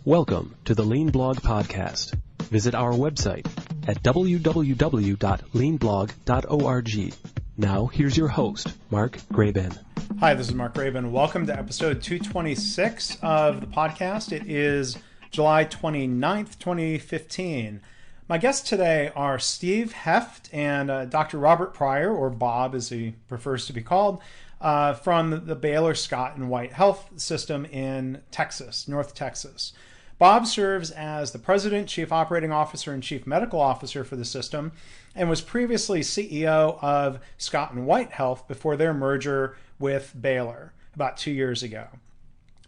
Welcome to the Lean Blog Podcast. Visit our website at www.leanblog.org. Now, here's your host, Mark Graban. Hi, this is Mark Graban. Welcome to episode 226 of the podcast. It is July 29th, 2015. My guests today are Steve Hoeft and Dr. Robert Pryor, or Bob as he prefers to be called, from the Baylor Scott and White Health System in Texas, North Texas. Bob serves as the President, Chief Operating Officer, and Chief Medical Officer for the system, and was previously CEO of Scott and White Health before their merger with Baylor about 2 years ago.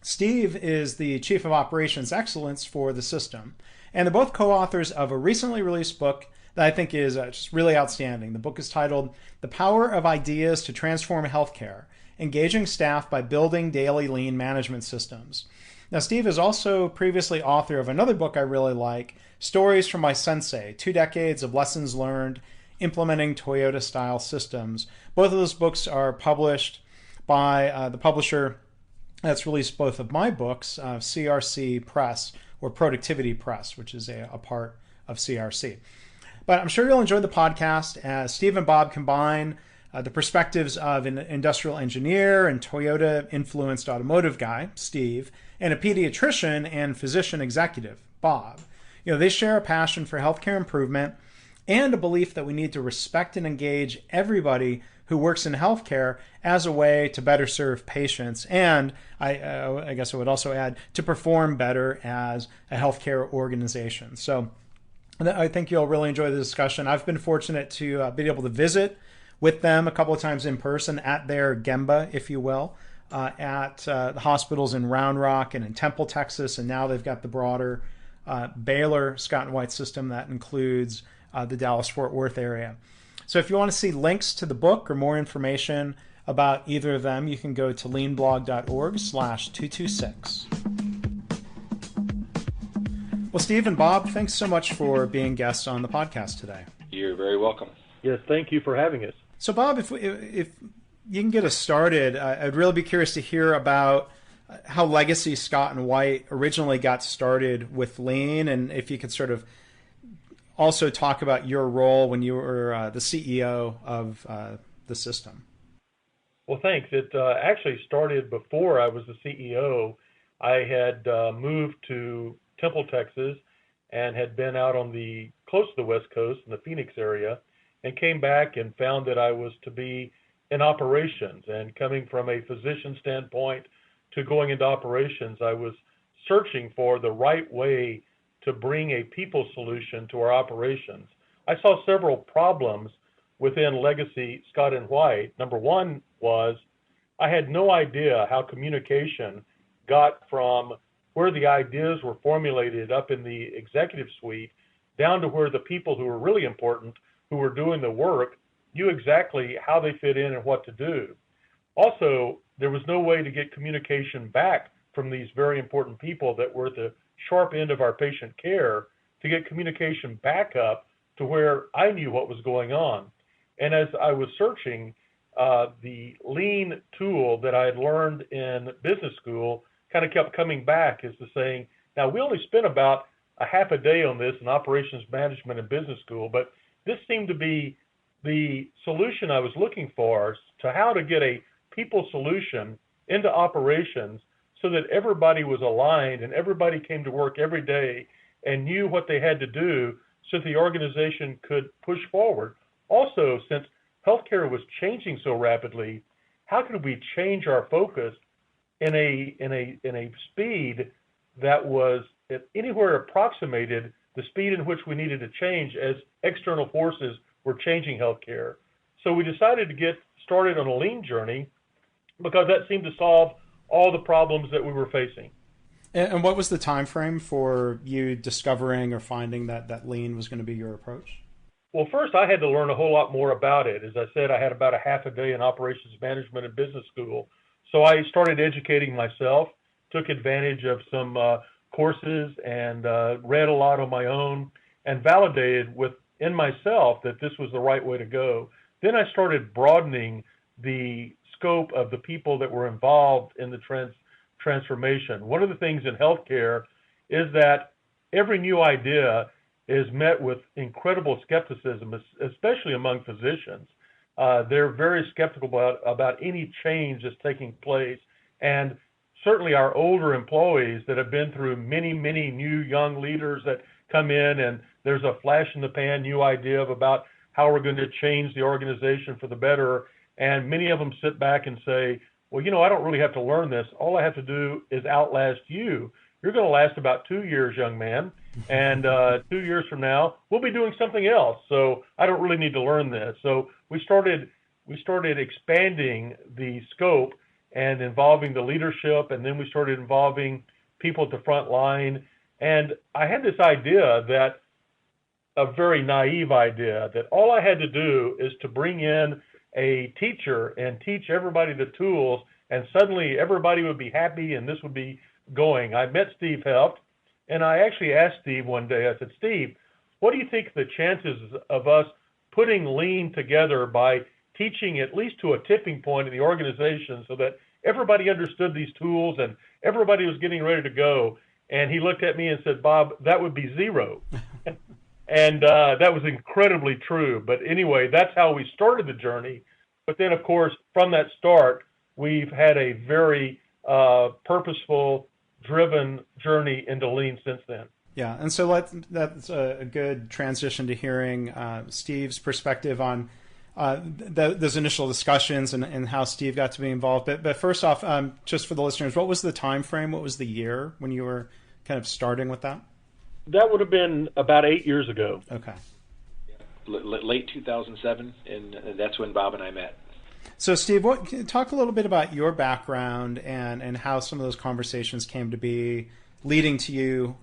Steve is the Chief of Operations Excellence for the system, and they're both co-authors of a recently released book that I think is just really outstanding. The book is titled The Power of Ideas to Transform Healthcare, Engaging Staff by Building Daily Lean Management Systems. Now, Steve is also previously author of another book I really like, Stories from My Sensei, 2 Decades of Lessons Learned Implementing Toyota-Style Systems. Both of those books are published by the publisher that's released both of my books, CRC Press, or Productivity Press, which is a part of CRC. But I'm sure you'll enjoy the podcast as Steve and Bob combine the perspectives of an industrial engineer and Toyota-influenced automotive guy, Steve, and a pediatrician and physician executive, Bob. They share a passion for healthcare improvement and a belief that we need to respect and engage everybody who works in healthcare as a way to better serve patients, and I guess I would also add, to perform better as a healthcare organization. So I think you'll really enjoy the discussion. I've been fortunate to be able to visit with them a couple of times in person at their Gemba, if you will, at the hospitals in Round Rock and in Temple, Texas, and now they've got the broader Baylor Scott and White system that includes the Dallas-Fort Worth area. So if you want to see links to the book or more information about either of them, you can go to leanblog.org/226. Well, Steve and Bob, thanks so much for being guests on the podcast today. You're very welcome. Yes, thank you for having us. So, Bob, if you can get us started, I'd really be curious to hear about how Legacy Scott and White originally got started with Lean, and if you could sort of also talk about your role when you were the CEO of the system. Well, thanks. It actually started before I was the CEO. I had moved to Temple, Texas, and had been out on close to the West Coast in the Phoenix area, and came back and found that I was to be in operations. And coming from a physician standpoint to going into operations, I was searching for the right way to bring a people solution to our operations. I saw several problems within Legacy Scott and White. Number one was I had no idea how communication got from where the ideas were formulated up in the executive suite down to where the people who were really important, who were doing the work, knew exactly how they fit in and what to do. Also, there was no way to get communication back from these very important people that were at the sharp end of our patient care to get communication back up to where I knew what was going on. And as I was searching, the lean tool that I had learned in business school kind of kept coming back as to saying, now we only spent about a half a day on this in operations management and business school, but this seemed to be the solution I was looking for to how to get a people solution into operations so that everybody was aligned and everybody came to work every day and knew what they had to do so the organization could push forward. Also, since healthcare was changing so rapidly, how could we change our focus in a speed that was anywhere approximated the speed in which we needed to change as external forces were changing healthcare? So we decided to get started on a lean journey because that seemed to solve all the problems that we were facing. And what was the time frame for you discovering or finding that lean was going to be your approach? Well, first I had to learn a whole lot more about it. As I said, I had about a half a day in operations management and business school. So I started educating myself, took advantage of some courses and read a lot on my own and validated within myself that this was the right way to go. Then I started broadening the scope of the people that were involved in the transformation. One of the things in healthcare is that every new idea is met with incredible skepticism, especially among physicians. They're very skeptical about any change that's taking place. And certainly our older employees that have been through many, many new young leaders that come in, and there's a flash in the pan new idea about how we're going to change the organization for the better. And many of them sit back and say, well, I don't really have to learn this. All I have to do is outlast you. You're going to last about 2 years, young man. And 2 years from now, we'll be doing something else. So I don't really need to learn this. So we started expanding the scope and involving the leadership, and then we started involving people at the front line. And I had this idea, that a very naive idea, that all I had to do is to bring in a teacher and teach everybody the tools, and suddenly everybody would be happy and this would be going. I met Steve Hoeft, and I actually asked Steve one day, I said, Steve, what do you think the chances of us putting lean together by teaching at least to a tipping point in the organization so that everybody understood these tools and everybody was getting ready to go? And he looked at me and said, Bob, that would be zero. And that was incredibly true. But anyway, that's how we started the journey. But then, of course, from that start, we've had a very purposeful, driven journey into lean since then. Yeah, and so that's a good transition to hearing Steve's perspective on those initial discussions and how Steve got to be involved. But first off, just for the listeners, what was the time frame? What was the year when you were kind of starting with that? That would have been about 8 years ago. Okay. Late 2007, and that's when Bob and I met. So, Steve, talk a little bit about your background and how some of those conversations came to be, leading to you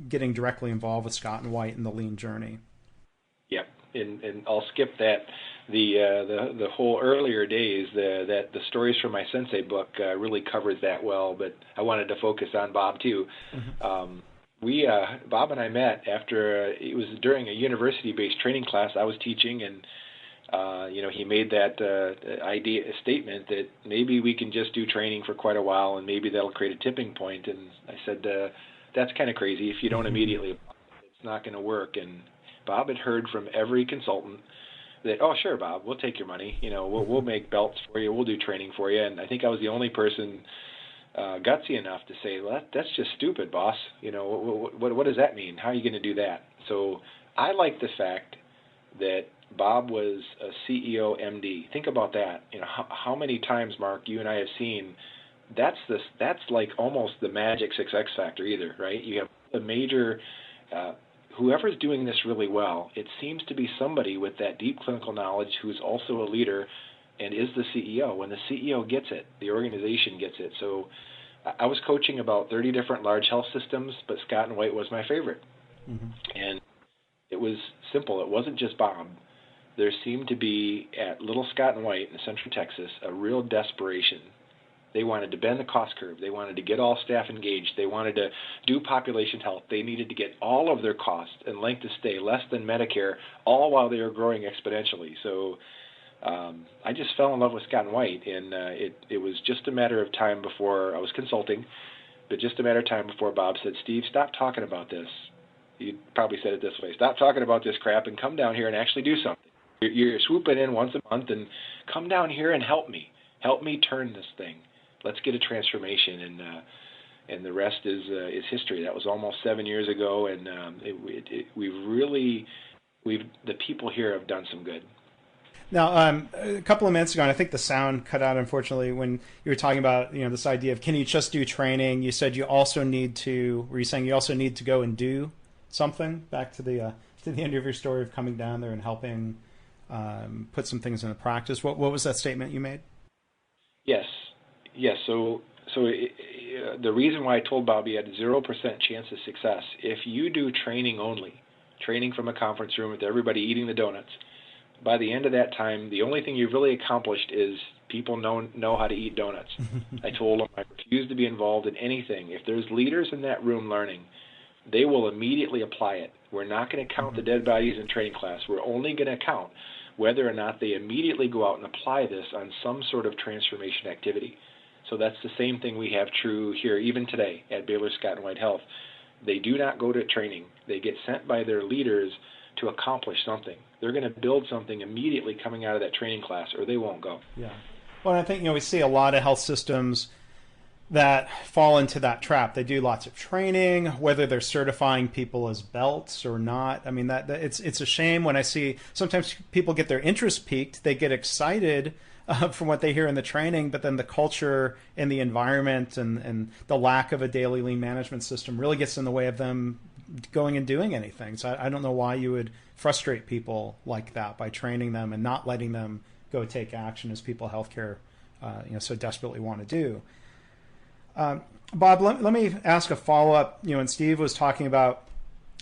getting directly involved with Scott and White in the lean journey. Yep, and I'll skip that. The whole earlier days, the stories from my Sensei book really covers that well, but I wanted to focus on Bob too. Mm-hmm. Bob and I met after it was during a university-based training class I was teaching, and he made that statement that maybe we can just do training for quite a while, and maybe that'll create a tipping point. And I said, that's kind of crazy. If you don't immediately, it's not going to work. And Bob had heard from every consultant that, oh, sure, Bob, we'll take your money. We'll make belts for you. We'll do training for you. And I think I was the only person gutsy enough to say, well, that's just stupid, boss. What does that mean? How are you going to do that? So I like the fact that Bob was a CEO MD. Think about that. How many times, Mark, you and I have seen that's like almost the magic success factor either, right? You have a major whoever's doing this really well, it seems to be somebody with that deep clinical knowledge who's also a leader and is the CEO. When the CEO gets it, the organization gets it. So I was coaching about 30 different large health systems, but Scott and White was my favorite. Mm-hmm. And it was simple. It wasn't just Bob. There seemed to be, at Little Scott and White in Central Texas, a real desperation. They wanted to bend the cost curve. They wanted to get all staff engaged. They wanted to do population health. They needed to get all of their costs and length of stay less than Medicare, all while they were growing exponentially. So I just fell in love with Scott and White, and it was just a matter of time before I was consulting, but just a matter of time before Bob said, Steve, stop talking about this. You probably said it this way. Stop talking about this crap and come down here and actually do something. You're swooping in once a month, and come down here and help me. Help me turn this thing. Let's get a transformation, and the rest is history. That was almost 7 years ago, and the people here have done some good. Now, a couple of minutes ago, and I think the sound cut out, unfortunately, when you were talking about this idea of can you just do training? You said you also need to. Were you saying you also need to go and do something? Back to the end of your story of coming down there and helping put some things into practice. What was that statement you made? Yes. So the reason why I told Bob he had 0% chance of success, if you do training only, training from a conference room with everybody eating the donuts, by the end of that time, the only thing you've really accomplished is people know how to eat donuts. I told them I refuse to be involved in anything. If there's leaders in that room learning, they will immediately apply it. We're not going to count the dead bodies in training class. We're only going to count whether or not they immediately go out and apply this on some sort of transformation activity. So that's the same thing we have true here even today at Baylor Scott and White Health. They do not go to training. They get sent by their leaders to accomplish something. They're going to build something immediately coming out of that training class, or they won't go. Yeah. Well, I think we see a lot of health systems that fall into that trap. They do lots of training, whether they're certifying people as belts or not. I mean, that it's a shame when I see sometimes people get their interest piqued, they get excited from what they hear in the training, but then the culture and the environment and the lack of a daily lean management system really gets in the way of them going and doing anything. So I don't know why you would frustrate people like that by training them and not letting them go take action as people healthcare so desperately want to do. Bob, let me ask a follow-up. And Steve was talking about,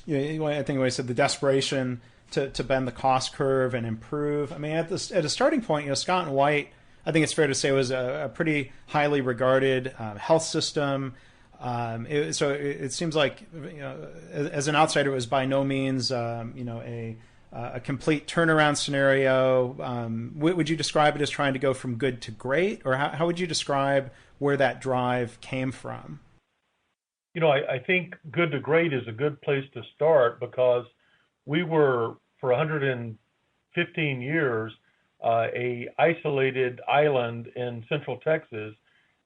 I think when he said the desperation to bend the cost curve and improve. I mean, at a starting point, Scott and White, I think it's fair to say, was a pretty highly regarded health system. So it seems like, as an outsider, it was by no means, a complete turnaround scenario. Would you describe it as trying to go from good to great, or how would you describe where that drive came from? I think good to great is a good place to start, because we were, for 115 years, a isolated island in Central Texas,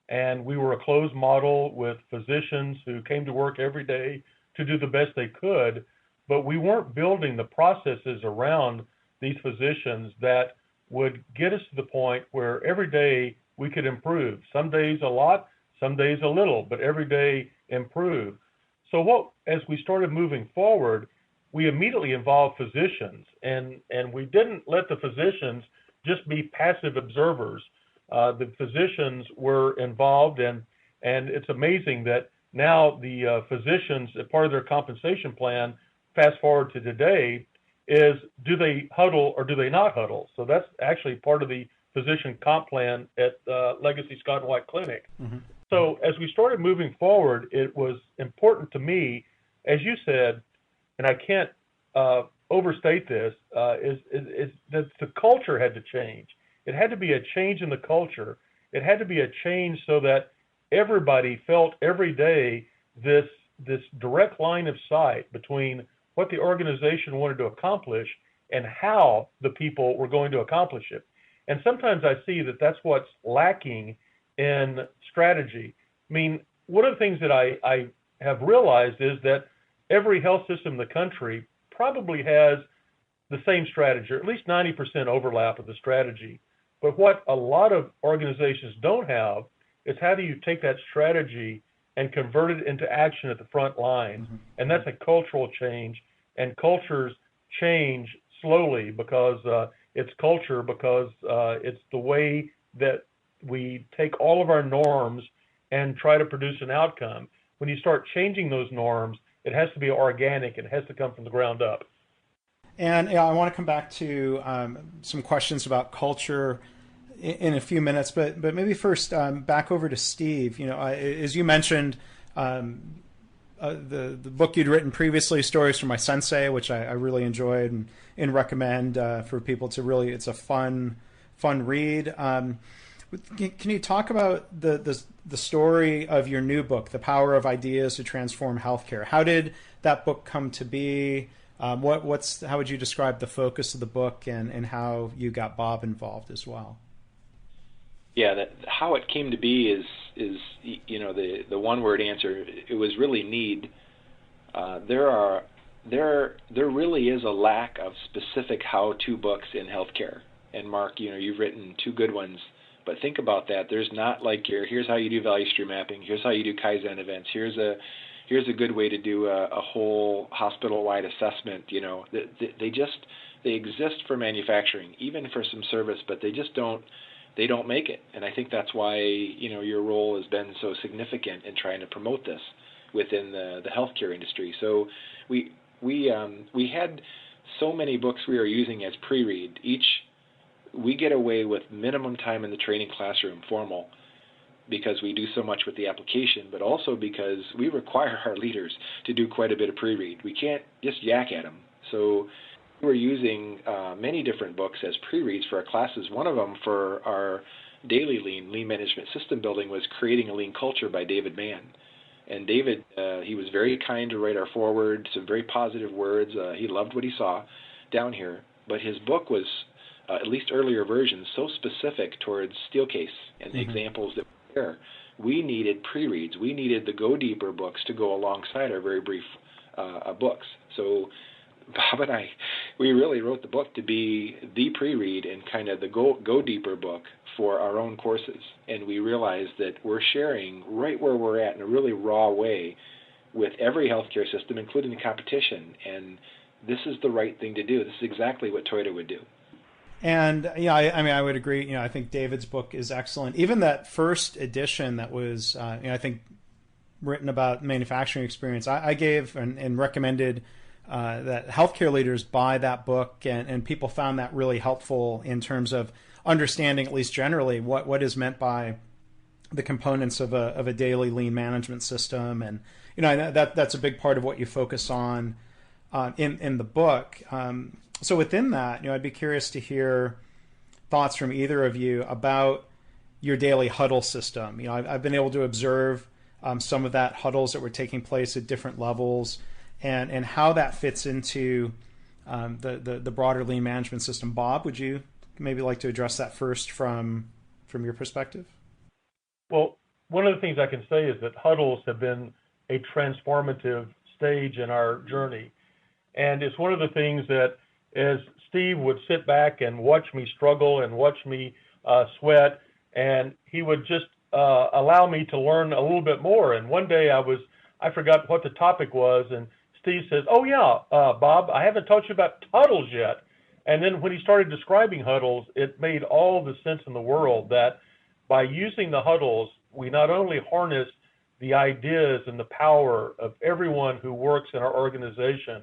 and we were a closed model with physicians who came to work every day to do the best they could, but we weren't building the processes around these physicians that would get us to the point where every day we could improve. Some days a lot, some days a little, but every day improve. So as we started moving forward, we immediately involved physicians, and we didn't let the physicians just be passive observers. The physicians were involved, and it's amazing that now the physicians, as part of their compensation plan, fast forward to today, is do they huddle or do they not huddle? So that's actually part of the physician comp plan at Legacy Scott and White Clinic. Mm-hmm. So as we started moving forward, it was important to me, as you said, and I can't overstate this, is that the culture had to change. It had to be a change in the culture. It had to be a change so that everybody felt every day this direct line of sight between what the organization wanted to accomplish and how the people were going to accomplish it. And sometimes I see that that's what's lacking in strategy. I mean, one of the things that I have realized is that every health system in the country probably has the same strategy, or at least 90% overlap of the strategy. But what a lot of organizations don't have is how do you take that strategy and convert it into action at the front lines? Mm-hmm. And that's a cultural change. And cultures change slowly because it's culture, because it's the way that we take all of our norms and try to produce an outcome. When you start changing those norms, it has to be organic. It has to come from the ground up. And I want to come back to some questions about culture in a few minutes, but maybe first back over to Steve. As you mentioned, the book you'd written previously, Stories from My Sensei, which I really enjoyed and recommend for people to really. It's a fun read. Can you talk about the story of your new book, The Power of Ideas to Transform Healthcare? How did that book come to be? How would you describe the focus of the book and how you got Bob involved as well? Yeah, how it came to be is the one word answer. It was really need. There really is a lack of specific how-to books in healthcare. And Mark, you've written two good ones. But think about that. There's not like here's how you do value stream mapping. Here's how you do Kaizen events. Here's a good way to do a whole hospital-wide assessment. They exist for manufacturing, even for some service, but they don't make it. And I think that's why your role has been so significant in trying to promote this within the healthcare industry. So we had so many books we were using as pre-read. We get away with minimum time in the training classroom, formal, because we do so much with the application, but also because we require our leaders to do quite a bit of pre-read. We can't just yak at them. So we're using many different books as pre-reads for our classes. One of them for our daily lean management system building was Creating a Lean Culture by David Mann. And David, he was very kind to write our foreword, some very positive words. He loved what he saw down here. But his book was, at least earlier versions, so specific towards Steelcase and the examples that were there. We needed pre-reads. We needed the Go Deeper books to go alongside our very brief books. So Bob and I, we really wrote the book to be the pre-read and kind of the Go Deeper book for our own courses. And we realized that we're sharing right where we're at in a really raw way with every healthcare system, including the competition. And this is the right thing to do. This is exactly what Toyota would do. And yeah, I mean, I would agree. You know, I think David's book is excellent. Even that first edition that was, I think, written about manufacturing experience, I gave and recommended that healthcare leaders buy that book, and people found that really helpful in terms of understanding, at least generally, what is meant by the components of a daily lean management system. And you know, that's a big part of what you focus on in the book. So within that, you know, I'd be curious to hear thoughts from either of you about your daily huddle system. You know, I've been able to observe some of that huddles that were taking place at different levels, and how that fits into the broader lean management system. Bob, would you maybe like to address that first from your perspective? Well, one of the things I can say is that huddles have been a transformative stage in our journey. And it's one of the things that, as Steve would sit back and watch me struggle and watch me sweat, and he would just allow me to learn a little bit more. And one day I forgot what the topic was, and Steve says, "Oh yeah, Bob, I haven't taught you about huddles yet." And then when he started describing huddles, it made all the sense in the world that by using the huddles, we not only harness the ideas and the power of everyone who works in our organization,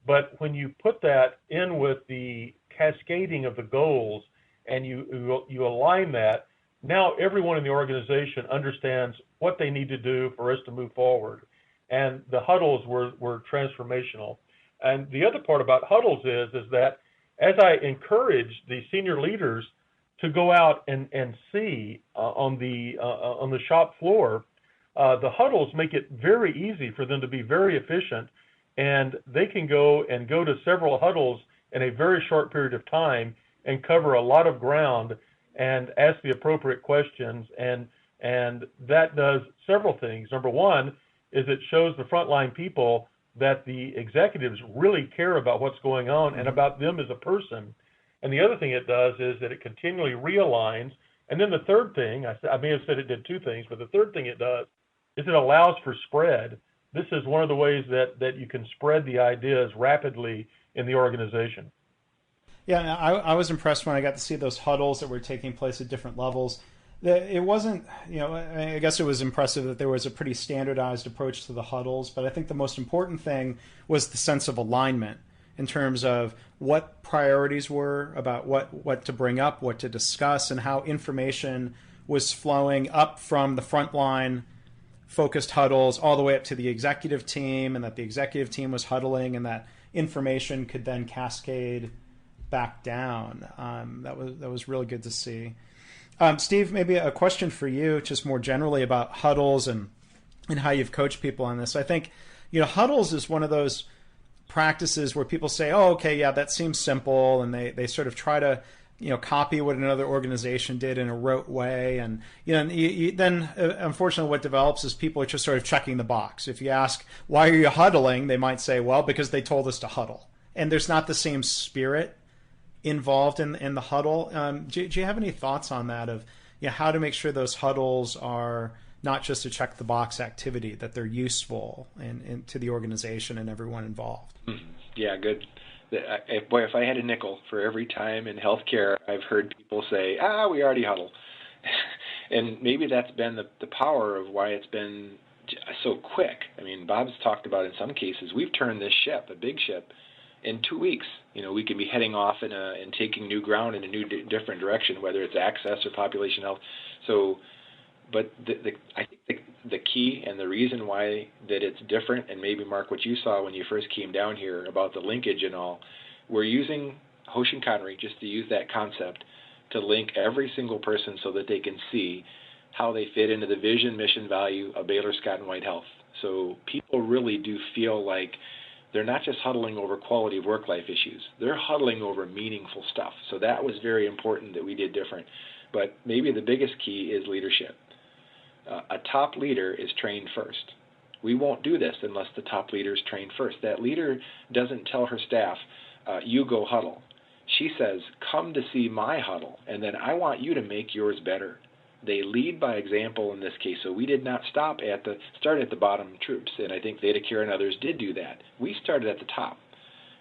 but when you put that in with the cascading of the goals and you align that, now everyone in the organization understands what they need to do for us to move forward. And the huddles were transformational. And the other part about huddles is that as I encourage the senior leaders to go out and see on the shop floor, the huddles make it very easy for them to be very efficient, and they can go to several huddles in a very short period of time and cover a lot of ground and ask the appropriate questions. And that does several things. Number one is it shows the frontline people that the executives really care about what's going on and about them as a person. And the other thing it does is that it continually realigns. And then the third thing, I may have said it did two things, but the third thing it does is it allows for spread. This is one of the ways that you can spread the ideas rapidly in the organization. Yeah, I was impressed when I got to see those huddles that were taking place at different levels. It wasn't, you know, I guess it was impressive that there was a pretty standardized approach to the huddles, but I think the most important thing was the sense of alignment in terms of what priorities were, about what to bring up, what to discuss, and how information was flowing up from the frontline focused huddles all the way up to the executive team, and that the executive team was huddling, and that information could then cascade back down. That was really good to see. Steve, maybe a question for you, just more generally about huddles and how you've coached people on this. I think, you know, huddles is one of those practices where people say, "Oh, okay, yeah, that seems simple," and they sort of try to, you know, copy what another organization did in a rote way. And you know, then unfortunately, what develops is people are just sort of checking the box. If you ask, "Why are you huddling?" they might say, "Well, because they told us to huddle." And there's not the same spirit involved in the huddle. Do you have any thoughts on that, of, you know, how to make sure those huddles are not just a check the box activity, that they're useful and to the organization and everyone involved? Yeah, good. Boy, if I had a nickel for every time in healthcare I've heard people say, we already huddle. And maybe that's been the power of why it's been so quick. I mean, Bob's talked about in some cases, we've turned this ship, a big ship, in 2 weeks. You know, we can be heading off and taking new ground in a new different direction, whether it's access or population health. So, but I think the key and the reason why that it's different, and maybe Mark, what you saw when you first came down here about the linkage and all, we're using Hoeft and Connery, just to use that concept, to link every single person so that they can see how they fit into the vision, mission, value of Baylor Scott and White Health. So people really do feel like they're not just huddling over quality of work life issues. They're huddling over meaningful stuff. So that was very important that we did different. But maybe the biggest key is leadership. A top leader is trained first. We won't do this unless the top leader is trained first. That leader doesn't tell her staff, you go huddle. She says, come to see my huddle, and then I want you to make yours better. They lead by example in this case, so we did not start at the bottom troops, and I think Theta Care and others did do that. We started at the top,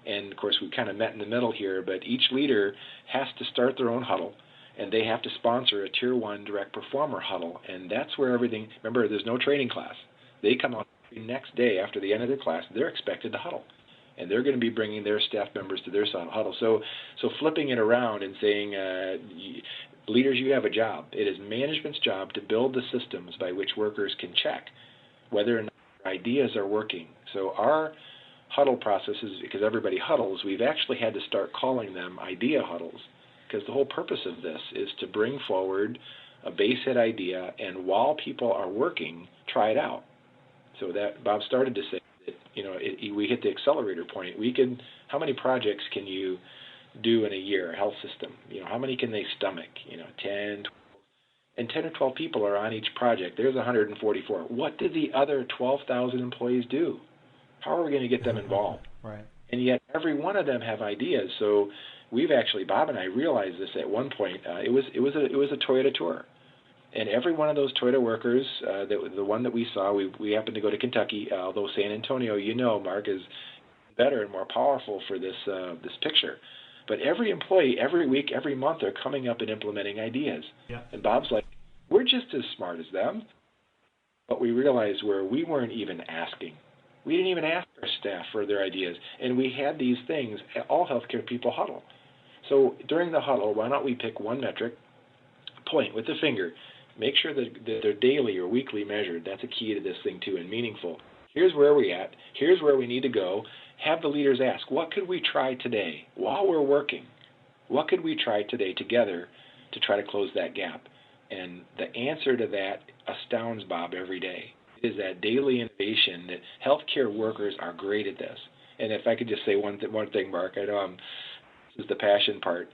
and of course we kind of met in the middle here, but each leader has to start their own huddle, and they have to sponsor a Tier 1 direct performer huddle, and that's where everything, remember, there's no training class. They come out the next day after the end of their class, they're expected to huddle. And they're going to be bringing their staff members to their huddle. So flipping it around and saying, leaders, you have a job. It is management's job to build the systems by which workers can check whether or not their ideas are working. So our huddle processes, because everybody huddles, we've actually had to start calling them idea huddles, because the whole purpose of this is to bring forward a base hit idea, and while people are working, try it out. So that Bob started to say, we hit the accelerator point. How many projects can you do in a year, a health system? How many can they stomach? 10, 12, and 10 or 12 people are on each project. There's 144. What did the other 12,000 employees do? How are we going to get them involved? Right. And yet every one of them have ideas. So we've actually, Bob and I realized this at one point. It was a Toyota tour. And every one of those Toyota workers, the one that we saw, we happened to go to Kentucky, although San Antonio, Mark, is better and more powerful for this picture. But every employee, every week, every month, are coming up and implementing ideas. Yeah. And Bob's like, we're just as smart as them. But we realized where we weren't even asking. We didn't even ask our staff for their ideas. And we had these things, all healthcare people huddle. So during the huddle, why don't we pick one metric, point with the finger, make sure that they're daily or weekly measured. That's a key to this thing, too, and meaningful. Here's where we're at. Here's where we need to go. Have the leaders ask, what could we try today while we're working? What could we try today together to try to close that gap? And the answer to that astounds Bob every day. It is that daily innovation that healthcare workers are great at this. And if I could just say one thing, Mark, I know this is the passion part.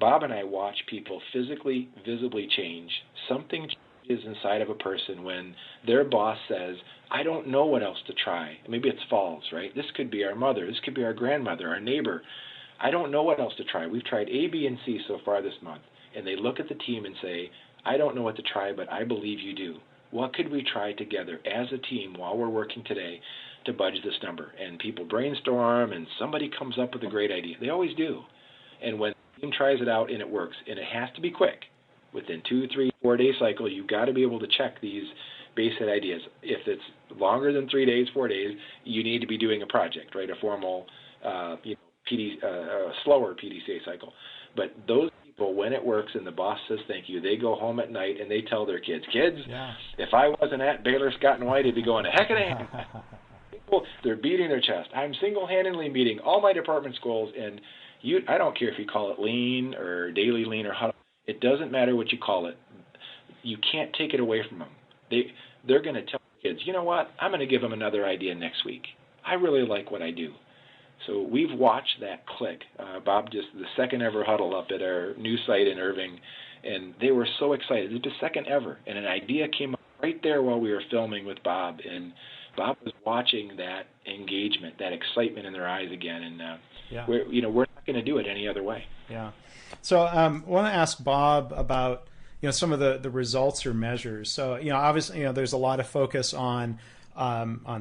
Bob and I watch people physically, visibly change. Something changes inside of a person when their boss says, I don't know what else to try. Maybe it's falls, right? This could be our mother. This could be our grandmother, our neighbor. I don't know what else to try. We've tried A, B, and C so far this month. And they look at the team and say, I don't know what to try, but I believe you do. What could we try together as a team while we're working today to budge this number? And people brainstorm, and somebody comes up with a great idea. They always do. And when tries it out and it works, and it has to be quick. Within 2, 3, 4 day cycle, you've got to be able to check these base hit ideas. If it's longer than 3 days, 4 days, you need to be doing a project, right? A formal, slower PDCA cycle. But those people, when it works and the boss says thank you, they go home at night and they tell their kids, if I wasn't at Baylor Scott and White, it'd be going to heck of a People, they're beating their chest. I'm single-handedly meeting all my department's goals, and I don't care if you call it lean or daily lean or huddle. It doesn't matter what you call it. You can't take it away from them. They're going to tell kids, you know what, I'm going to give them another idea next week. I really like what I do. So we've watched that click. Bob just the second ever huddle up at our new site in Irving, and they were so excited. It's the second ever, and an idea came up right there while we were filming with Bob, and Bob was watching that engagement, that excitement in their eyes again, and we're not going to do it any other way. Yeah. So I want to ask Bob about some of the results or measures. So obviously there's a lot of focus on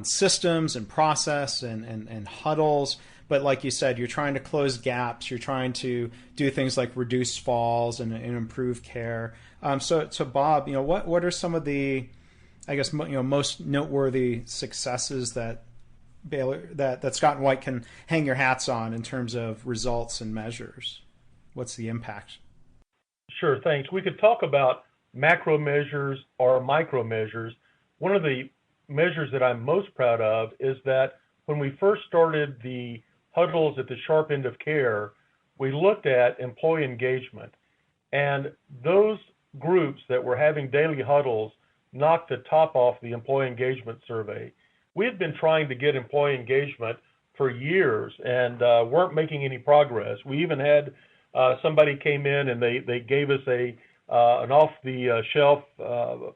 systems and process and huddles, but like you said, you're trying to close gaps. You're trying to do things like reduce falls and improve care. So Bob, what are some of the most noteworthy successes that Baylor that Scott and White can hang your hats on in terms of results and measures? What's the impact? Sure, thanks. We could talk about macro measures or micro measures. One of the measures that I'm most proud of is that when we first started the huddles at the sharp end of care, we looked at employee engagement, and those groups that were having daily huddles knocked the top off the employee engagement survey. We had been trying to get employee engagement for years and weren't making any progress. We even had somebody came in and they gave us an off-the-shelf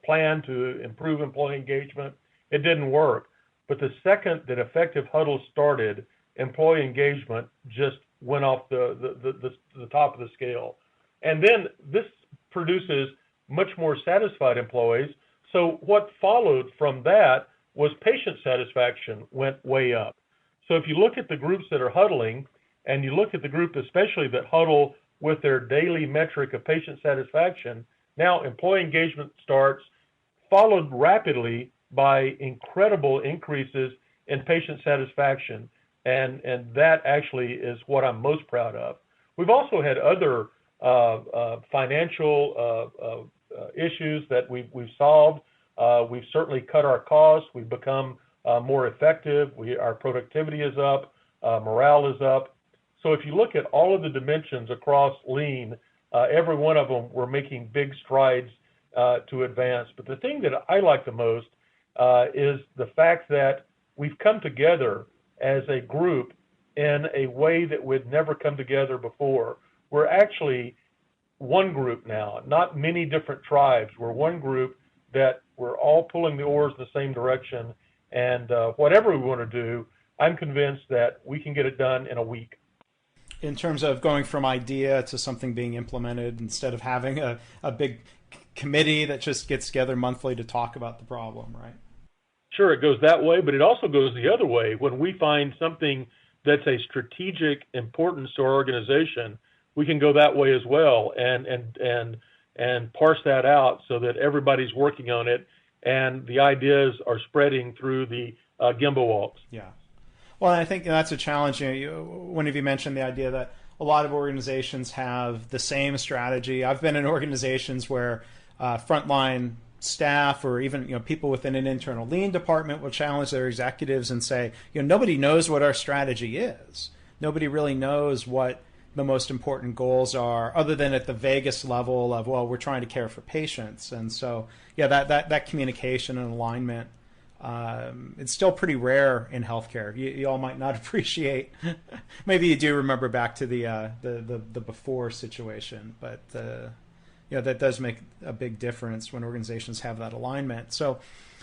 plan to improve employee engagement. It didn't work. But the second that effective huddles started, employee engagement just went off the top of the scale. And then this produces much more satisfied employees. So what followed from that was patient satisfaction went way up. So if you look at the groups that are huddling, and you look at the group especially that huddle with their daily metric of patient satisfaction, now employee engagement starts, followed rapidly by incredible increases in patient satisfaction. And that actually is what I'm most proud of. We've also had other financial issues that we've solved. We've certainly cut our costs. We've become more effective. Our productivity is up. Morale is up. So if you look at all of the dimensions across Lean, every one of them, we're making big strides to advance. But the thing that I like the most is the fact that we've come together as a group in a way that we'd never come together before. We're actually one group now, not many different tribes. We're one group that we're all pulling the oars in the same direction. And whatever we want to do, I'm convinced that we can get it done in a week. In terms of going from idea to something being implemented instead of having a big committee that just gets together monthly to talk about the problem, right? Sure, it goes that way, but it also goes the other way. When we find something that's a strategic importance to our organization, we can go that way as well and parse that out so that everybody's working on it and the ideas are spreading through the gimbal walks. Yeah. Well, I think that's a challenge. One of you mentioned the idea that a lot of organizations have the same strategy. I've been in organizations where frontline staff or even people within an internal lean department will challenge their executives and say, nobody knows what our strategy is. Nobody really knows what the most important goals are, other than at the vaguest level of, well, we're trying to care for patients. And so, yeah, that communication and alignment, it's still pretty rare in healthcare. You all might not appreciate. Maybe you do remember back to the before situation, but that does make a big difference when organizations have that alignment. So,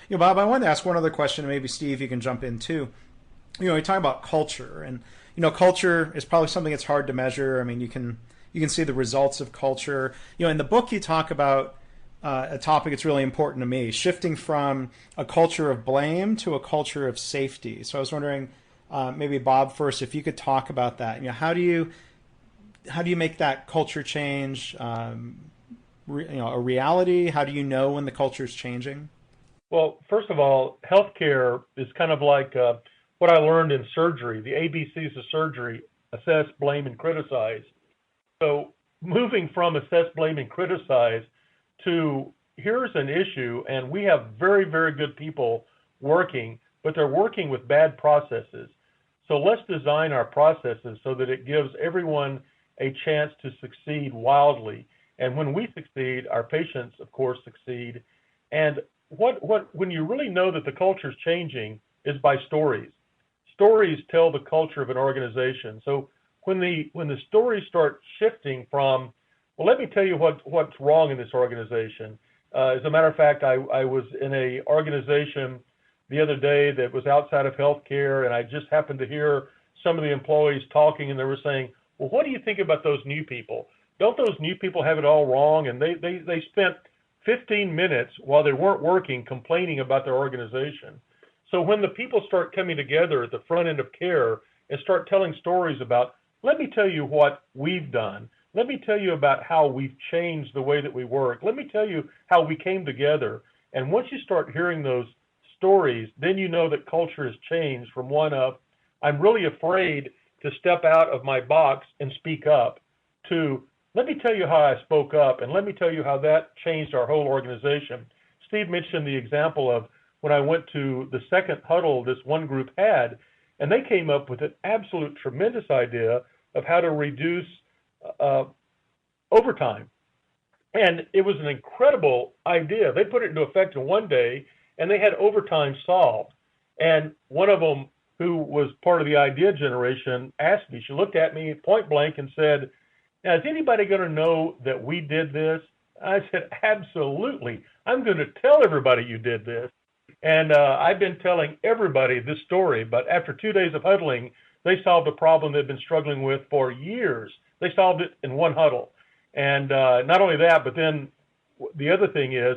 Bob, I wanted to ask one other question, and maybe Steve, you can jump in too. We talk about culture, and culture is probably something that's hard to measure. I mean, you can see the results of culture. In the book, you talk about a topic that's really important to me, shifting from a culture of blame to a culture of safety. So I was wondering, maybe Bob first, if you could talk about that. How do you make that culture change a reality? How do you know when the culture is changing? Well, first of all, healthcare is kind of like what I learned in surgery, the ABCs of surgery: assess, blame, and criticize. So moving from assess, blame, and criticize to here's an issue, and we have very, very good people working, but they're working with bad processes. So let's design our processes so that it gives everyone a chance to succeed wildly. And when we succeed, our patients, of course, succeed. And when you really know that the culture is changing is by stories. Stories tell the culture of an organization. So when the stories start shifting from, well, let me tell you what's wrong in this organization. As a matter of fact, I was in a organization the other day that was outside of healthcare, and I just happened to hear some of the employees talking, and they were saying, well, what do you think about those new people? Don't those new people have it all wrong? And they spent 15 minutes while they weren't working complaining about their organization. So when the people start coming together at the front end of care and start telling stories about, let me tell you what we've done. Let me tell you about how we've changed the way that we work. Let me tell you how we came together. And once you start hearing those stories, then you know that culture has changed from one of, I'm really afraid to step out of my box and speak up, to, let me tell you how I spoke up, and let me tell you how that changed our whole organization. Steve mentioned the example of when I went to the second huddle this one group had, and they came up with an absolute tremendous idea of how to reduce overtime. And it was an incredible idea. They put it into effect in one day, and they had overtime solved. And one of them, who was part of the idea generation, asked me, she looked at me point blank and said, "Now, is anybody going to know that we did this?" I said, "Absolutely. I'm going to tell everybody you did this." And I've been telling everybody this story, but after 2 days of huddling, they solved a problem they've been struggling with for years. They solved it in one huddle. And not only that, but then the other thing is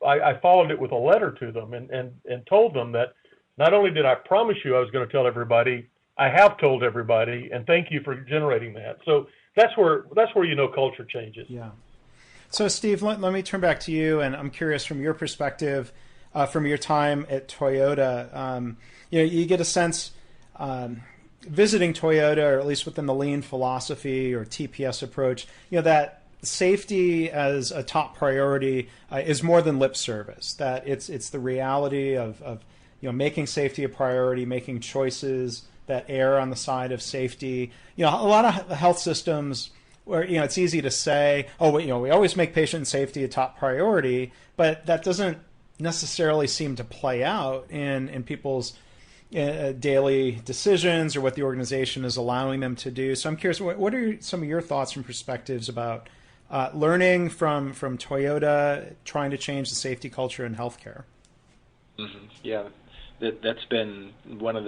I followed it with a letter to them and told them that not only did I promise you I was going to tell everybody, I have told everybody, and thank you for generating that. So that's where culture changes. Yeah. So Steve, let me turn back to you, and I'm curious from your perspective, from your time at Toyota. You get a sense visiting Toyota, or at least within the lean philosophy or TPS approach, that safety as a top priority is more than lip service. That it's the reality of making safety a priority, making choices that err on the side of safety. A lot of health systems where it's easy to say, oh, we always make patient safety a top priority, but that doesn't necessarily seem to play out in people's daily decisions or what the organization is allowing them to do. So I'm curious, what are some of your thoughts and perspectives about learning from Toyota, trying to change the safety culture in healthcare? Mm-hmm. Yeah, that's been one of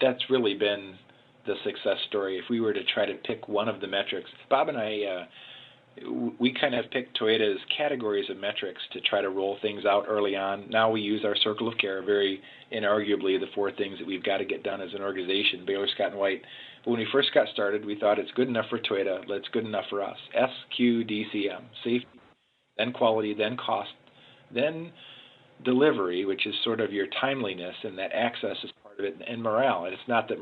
that's really been the success story. If we were to try to pick one of the metrics, Bob and I, we kind of picked Toyota's categories of metrics to try to roll things out early on. Now we use our circle of care, very inarguably the 4 things that we've got to get done as an organization, Baylor, Scott & White. But when we first got started, we thought it's good enough for Toyota, it's good enough for us. SQDCM, safety, then quality, then cost, then delivery, which is sort of your timeliness, and that access is part of it, and morale. And it's not that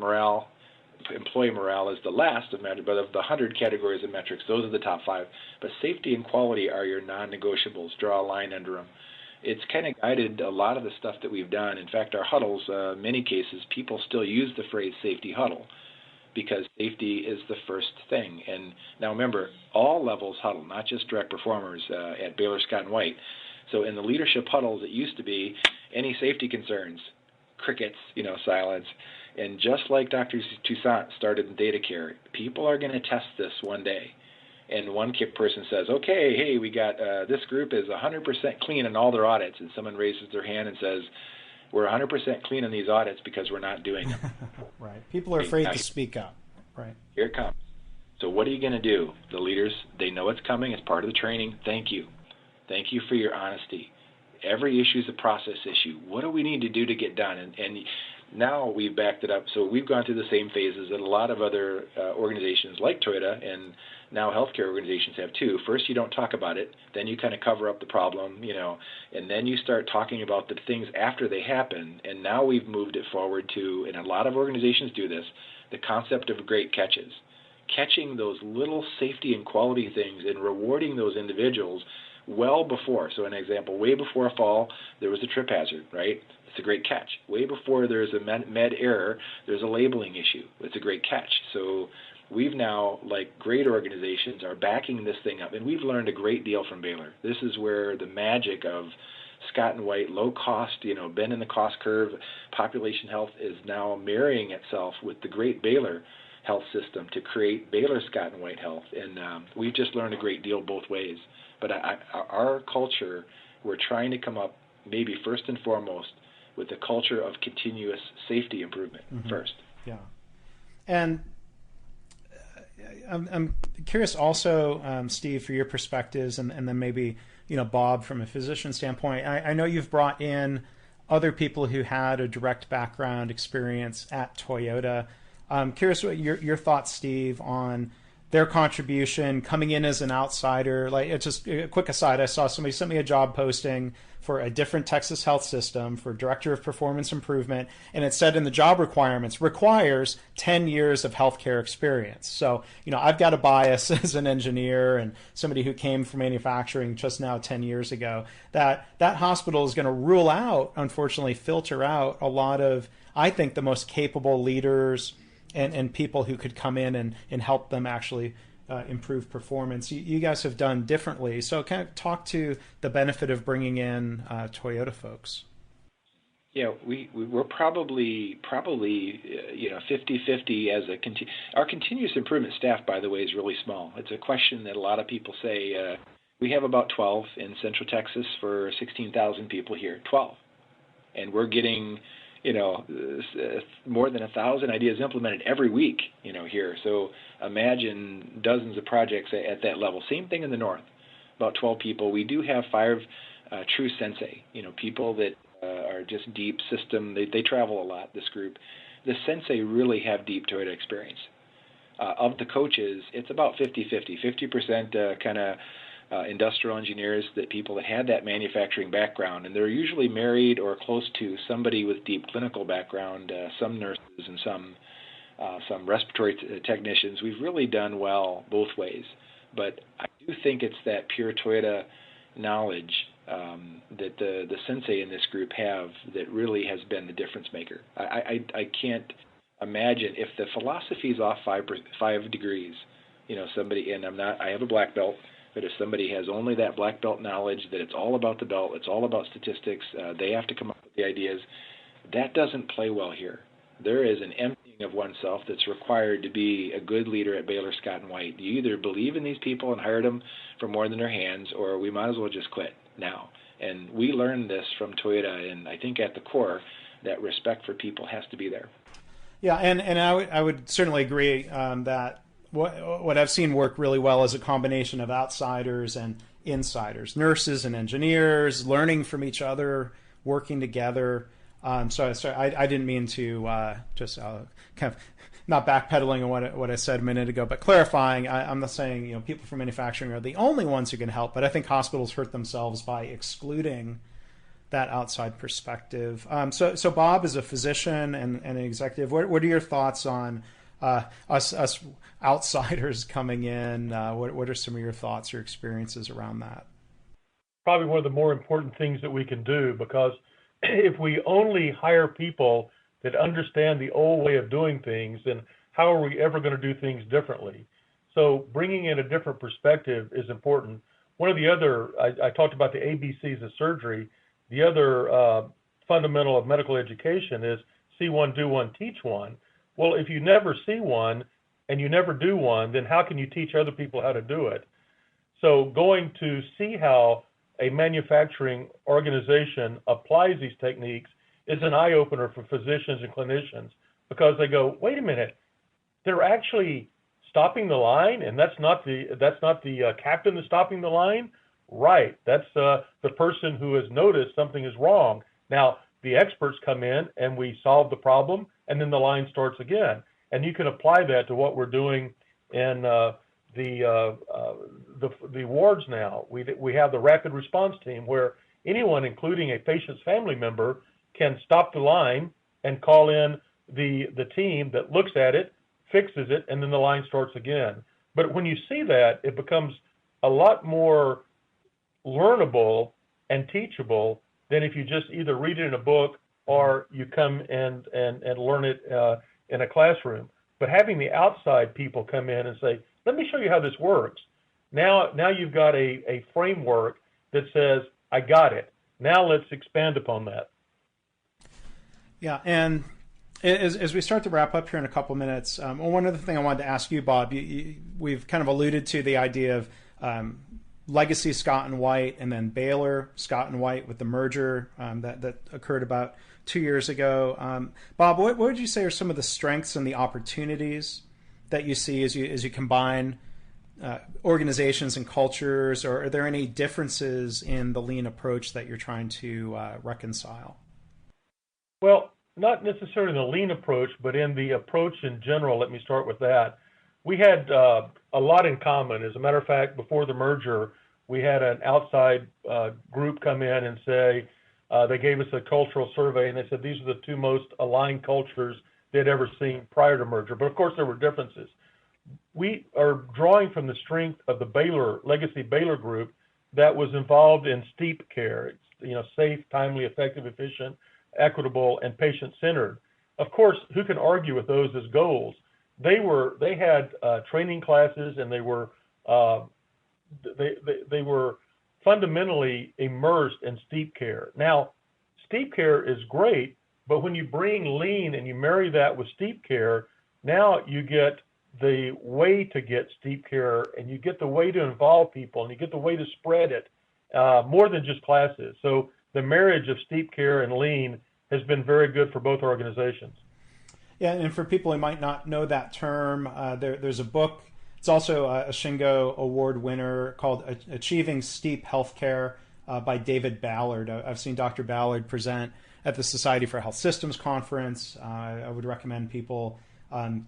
employee morale is the last of metrics, but of the 100 categories of metrics, those are the top 5. But safety and quality are your non-negotiables. Draw a line under them. It's kind of guided a lot of the stuff that we've done. In fact, our huddles, many cases, people still use the phrase safety huddle because safety is the first thing. And now remember, all levels huddle, not just direct performers at Baylor, Scott & White. So in the leadership huddles, it used to be any safety concerns, crickets, silence. And just like Dr. Toussaint started in data care, people are going to test this one day. And one person says, okay, hey, we got this group is 100% clean in all their audits. And someone raises their hand and says, we're 100% clean in these audits because we're not doing them. Right. People are afraid to speak up. Right. Here it comes. So what are you going to do? The leaders, they know it's coming. It's part of the training. Thank you. Thank you for your honesty. Every issue is a process issue. What do we need to do to get done? And now we've backed it up. So we've gone through the same phases that a lot of other organizations like Toyota and now healthcare organizations have too. First, you don't talk about it. Then you kind of cover up the problem, and then you start talking about the things after they happen. And now we've moved it forward to, and a lot of organizations do this, the concept of great catches. Catching those little safety and quality things and rewarding those individuals well before. So an example, way before a fall, there was a trip hazard, right? It's a great catch. Way before there's a med error, there's a labeling issue. It's a great catch. So we've now, like great organizations, are backing this thing up. And we've learned a great deal from Baylor. This is where the magic of Scott & White, low cost, bend in the cost curve, population health is now marrying itself with the great Baylor health system to create Baylor Scott & White Health. And we've just learned a great deal both ways. But our culture, we're trying to come up maybe first and foremost with the culture of continuous safety improvement first. Yeah. And I'm curious also, Steve, for your perspectives, and then maybe, Bob, from a physician standpoint. I know you've brought in other people who had a direct background experience at Toyota. I'm curious what your thoughts, Steve, on their contribution coming in as an outsider. Like, it's just a quick aside. I saw somebody sent me a job posting for a different Texas health system for director of performance improvement. And it said in the job requirements, requires 10 years of healthcare experience. So, I've got a bias as an engineer and somebody who came from manufacturing just now 10 years ago, that hospital is going to rule out, unfortunately, filter out a lot of, I think, the most capable leaders and people who could come in and help them actually improve performance, you guys have done differently. So kind of talk to the benefit of bringing in Toyota folks. Yeah, we're probably 50-50 as our continuous improvement staff, by the way, is really small. It's a question that a lot of people say. We have about 12 in Central Texas for 16,000 people here, 12. And we're getting, more than 1,000 ideas implemented every week, here. So imagine dozens of projects at that level. Same thing in the north, about 12 people. We do have 5 true sensei, people that are just deep system. They travel a lot, this group. The sensei really have deep Toyota experience. Of the coaches, it's about 50-50, 50% kind of industrial engineers, that people that had that manufacturing background, and they're usually married or close to somebody with deep clinical background, some nurses and some respiratory technicians. We've really done well both ways, but I do think it's that pure Toyota knowledge that the sensei in this group have that really has been the difference maker. I can't imagine if the philosophy is off 5 degrees, somebody, and I have a black belt, but if somebody has only that black belt knowledge, that it's all about the belt, it's all about statistics, they have to come up with the ideas, that doesn't play well here. There is an emptying of oneself that's required to be a good leader at Baylor, Scott & White. You either believe in these people and hired them for more than their hands, or we might as well just quit now. And we learned this from Toyota, and I think at the core, that respect for people has to be there. Yeah, and I would certainly agree that what I've seen work really well is a combination of outsiders and insiders, nurses and engineers, learning from each other, working together. So I didn't mean to just kind of not backpedaling on what I said a minute ago, but clarifying. I'm not saying people from manufacturing are the only ones who can help, but I think hospitals hurt themselves by excluding that outside perspective. So Bob is a physician and an executive. What are your thoughts on us outsiders coming in? What are some of your thoughts or experiences around that? Probably one of the more important things that we can do, because if we only hire people that understand the old way of doing things, then how are we ever going to do things differently? So bringing in a different perspective is important. One of the other, I talked about the ABCs of surgery. The other fundamental of medical education is see one, do one, teach one. Well, if you never see one and you never do one, then how can you teach other people how to do it? So going to see how a manufacturing organization applies these techniques is an eye-opener for physicians and clinicians, because they go, wait a minute, they're actually stopping the line, and that's not the captain that's stopping the line? Right, that's the person who has noticed something is wrong. Now, the experts come in and we solve the problem, and then the line starts again. And you can apply that to what we're doing in the wards now. We have the rapid response team where anyone, including a patient's family member, can stop the line and call in the team that looks at it, fixes it, and then the line starts again. But when you see that, it becomes a lot more learnable and teachable than if you just either read it in a book or you come and learn it in a classroom. But having the outside people come in and say, let me show you how this works. Now you've got a framework that says, I got it. Now let's expand upon that. Yeah, and as we start to wrap up here in a couple minutes, one other thing I wanted to ask you, Bob, we've kind of alluded to the idea of legacy Scott and White, and then Baylor Scott and White with the merger that occurred about 2 years ago. Bob, what would you say are some of the strengths and the opportunities that you see as you combine organizations and cultures, or are there any differences in the lean approach that you're trying to reconcile? Well, not necessarily in the lean approach, but in the approach in general. Let me start with that. We had a lot in common. As a matter of fact, before the merger, we had an outside group come in and say, they gave us a cultural survey, and they said these are the two most aligned cultures they'd ever seen prior to merger. But of course, there were differences. We are drawing from the strength of the legacy Baylor group that was involved in STEEP care, safe, timely, effective, efficient, equitable, and patient-centered. Of course, who can argue with those as goals? they had training classes, and they were fundamentally immersed in steep care. Now, steep care is great, but when you bring lean and you marry that with steep care, now you get the way to get steep care, and you get the way to involve people, and you get the way to spread it, more than just classes. So the marriage of steep care and lean has been very good for both organizations. Yeah, and for people who might not know that term, there's a book. It's also a Shingo Award winner called Achieving Steep Healthcare by David Ballard. I've seen Dr. Ballard present at the Society for Health Systems Conference. I would recommend people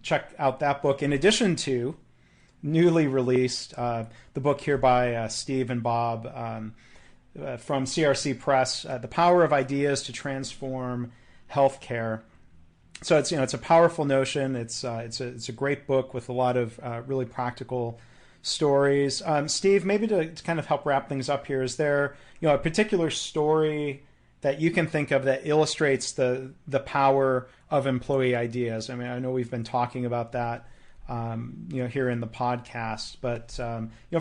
check out that book, in addition to newly released the book here by Steve and Bob from CRC Press, The Power of Ideas to Transform Healthcare. So it's a powerful notion. It's a great book with a lot of really practical stories. Steve, maybe to kind of help wrap things up here, is there a particular story that you can think of that illustrates the power of employee ideas? I mean, I know we've been talking about that here in the podcast, but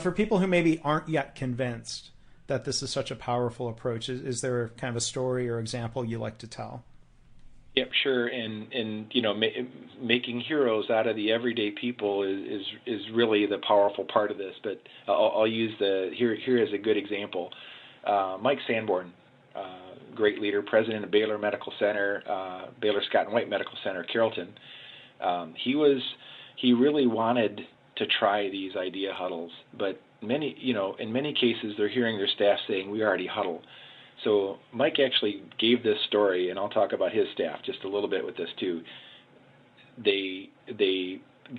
for people who maybe aren't yet convinced that this is such a powerful approach, is there kind of a story or example you like to tell? Yep, sure. And making heroes out of the everyday people is really the powerful part of this. But I'll use here as a good example. Mike Sanborn, great leader, president of Baylor Medical Center, Baylor Scott and White Medical Center, Carrollton. He really wanted to try these idea huddles, but in many cases they're hearing their staff saying, "We already huddle." So Mike actually gave this story, and I'll talk about his staff just a little bit with this too. They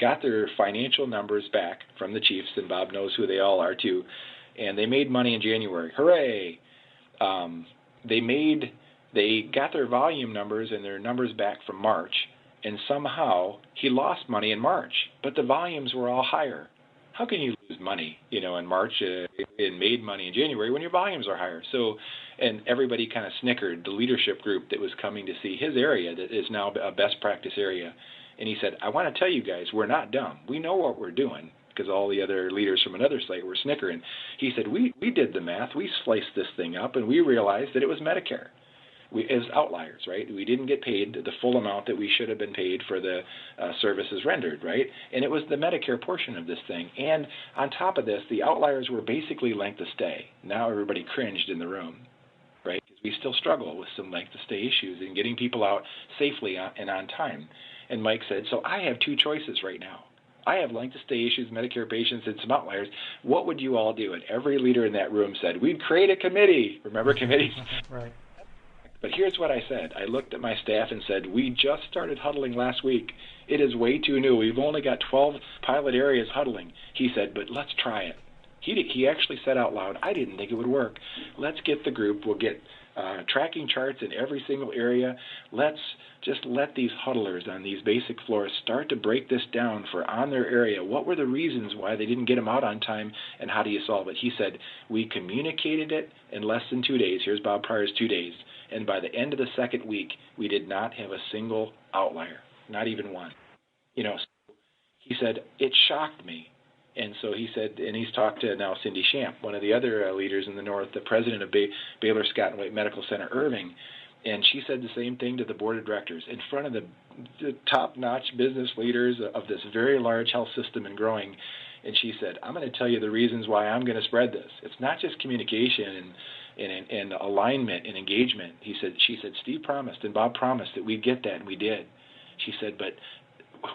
got their financial numbers back from the chiefs, and Bob knows who they all are too, and they made money in January. Hooray! They got their volume numbers and their numbers back from March, and somehow he lost money in March, but the volumes were all higher. How can you lose money, in March and made money in January when your volumes are higher? So, and everybody kind of snickered, the leadership group that was coming to see his area that is now a best practice area. And he said, "I want to tell you guys, we're not dumb. We know what we're doing," because all the other leaders from another site were snickering. He said, we did the math. We sliced this thing up, and we realized that it was Medicare. As outliers, right? We didn't get paid the full amount that we should have been paid for the services rendered, right? And it was the Medicare portion of this thing. And on top of this, the outliers were basically length of stay. Now everybody cringed in the room, right? Because we still struggle with some length of stay issues and getting people out safely and on time. And Mike said, "So I have two choices right now. I have length of stay issues, Medicare patients, and some outliers. What would you all do?" And every leader in that room said, "We'd create a committee." Remember committees? Right. But here's what I said. I looked at my staff and said, "We just started huddling last week. It is way too new. We've only got 12 pilot areas huddling." He said, "But let's try it." He actually said out loud, "I didn't think it would work. Let's get the group. We'll get tracking charts in every single area. Let's just let these huddlers on these basic floors start to break this down for on their area. What were the reasons why they didn't get them out on time, and how do you solve it?" He said, "We communicated it in less than 2 days." Here's Bob Pryor's 2 days. And by the end of the second week, we did not have a single outlier, not even one. So he said, it shocked me. And so he said, and he's talked to now Cindy Shamp, one of the other leaders in the North, the president of Baylor Scott and White Medical Center, Irving. And she said the same thing to the board of directors in front of the top-notch business leaders of this very large health system and growing. And she said, "I'm going to tell you the reasons why I'm going to spread this. It's not just communication and alignment and engagement." She said, "Steve promised and Bob promised that we'd get that, and we did." She said, "But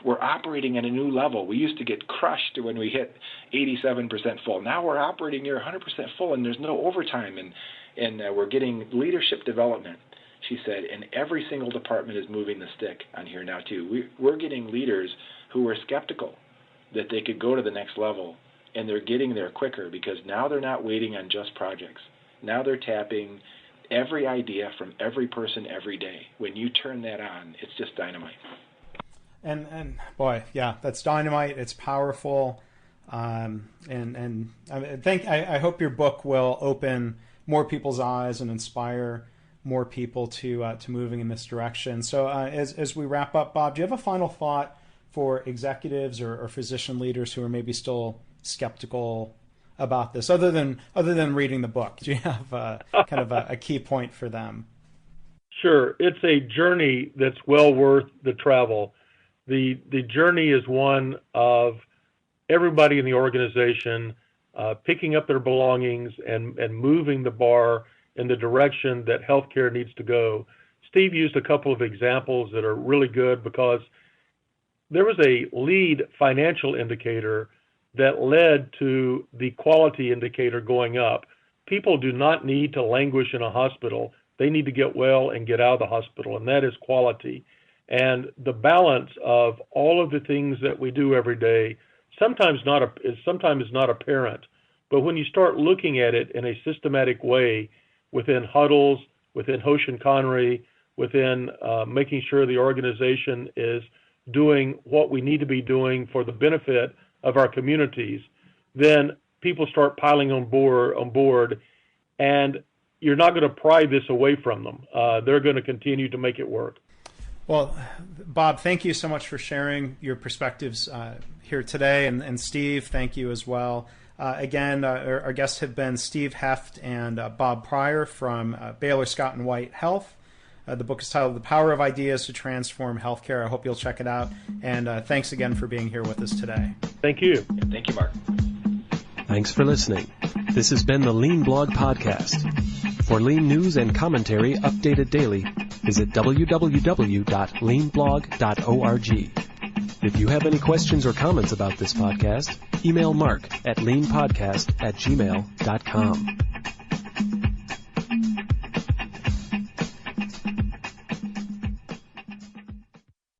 we're operating at a new level. We used to get crushed when we hit 87% full. Now we're operating near 100% full, and there's no overtime, and we're getting leadership development." She said, "And every single department is moving the stick on here now too. We're getting leaders who were skeptical that they could go to the next level, and they're getting there quicker because now they're not waiting on just projects. Now they're tapping every idea from every person every day. When you turn that on, it's just dynamite." And boy, yeah, that's dynamite. It's powerful. And I hope your book will open more people's eyes and inspire more people to moving in this direction. So as we wrap up, Bob, do you have a final thought for executives or physician leaders who are maybe still skeptical about this, other than reading the book? Do you have kind of a key point for them? Sure. It's a journey that's well worth the travel. The journey is one of everybody in the organization picking up their belongings and moving the bar in the direction that healthcare needs to go. Steve used a couple of examples that are really good, because there was a lead financial indicator that led to the quality indicator going up. People do not need to languish in a hospital. They need to get well and get out of the hospital, and that is quality. And the balance of all of the things that we do every day sometimes is not apparent. But when you start looking at it in a systematic way, within huddles, within Hoeft and Connery, within making sure the organization is doing what we need to be doing for the benefit of our communities, then people start piling on board, and you're not going to pry this away from them. They're going to continue to make it work. Well, Bob, thank you so much for sharing your perspectives here today. And Steve, thank you as well. Again, our guests have been Steve Hoeft and Bob Pryor from Baylor Scott & White Health. The book is titled The Power of Ideas to Transform Healthcare. I hope you'll check it out. And thanks again for being here with us today. Thank you. Yeah, thank you, Mark. Thanks for listening. This has been the Lean Blog Podcast. For lean news and commentary updated daily, visit www.leanblog.org. If you have any questions or comments about this podcast, email Mark at leanpodcast@gmail.com.